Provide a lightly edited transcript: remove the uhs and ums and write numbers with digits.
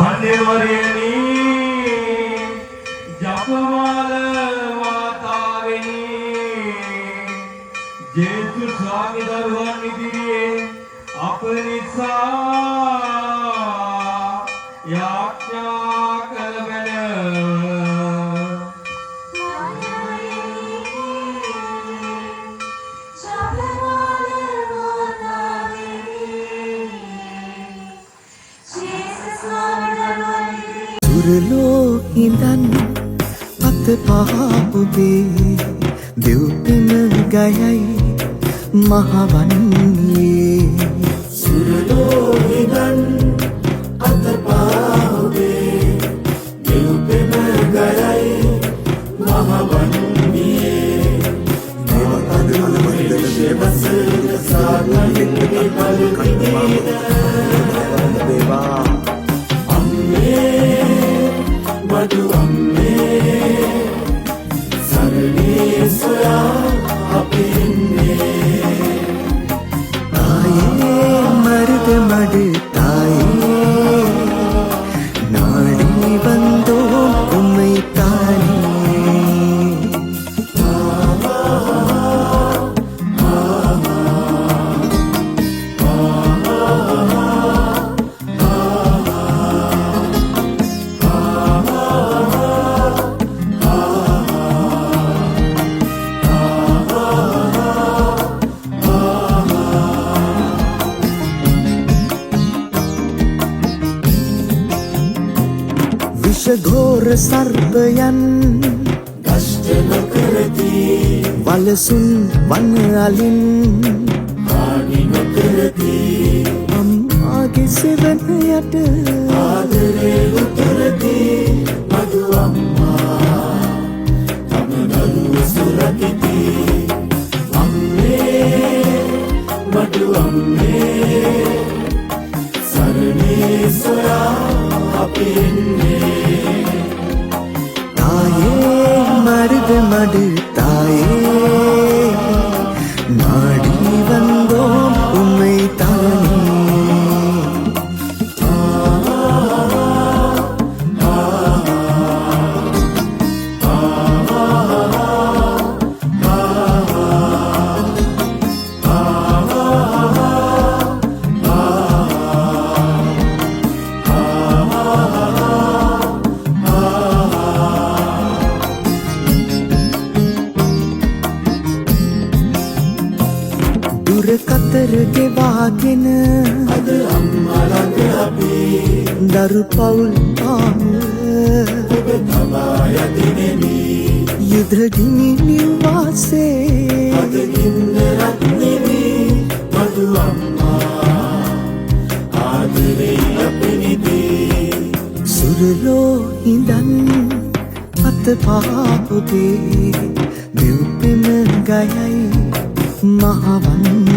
අන්‍යවරයනි ජපමාල මාතාවෙනි ජේසු ස්වාමි දරුවන් ඉදිරියේ අප නිසා යාඥා කළ බැල ඉඳන් අත පහපුදේ දෙව්පෙම ගයයි මහවන්නේ සුරලෝ ඉඳන් අත පහපුදේ දෙව්පෙම ගයයි මහවන්නේ දේවතාද අලවන්දන ශේවසක සාගනික පලුකිනේද දේවා Madu amme sarane soya apinne taaye marud mad taaye naadi bando ummai taane घोर सर्पयन कष्ट न करती वलसुन वन अलिन हानि न करती हम आगे से वन यट आदरे उतरती मधु अम्मा तम नलु सुरकिती अम्मे मधु अम्मे सरने सोया अपिन्ने मर्द मड ताये नाडी बंदो उम्मै ताने කතර ගෙවාගෙන අද අම්මා ළඟ අපි දරු පවුල් ආමුව ඔබ තබා යදිනෙමි යුද ගිනි නිවාසේ අද ගින්නරක් නෙමි මధు අම්මා ආදරේ අපිනිදී සුරලෝ ඉඳන් අත පහපුදේ දෙව්පෙම ගයයි මහවන්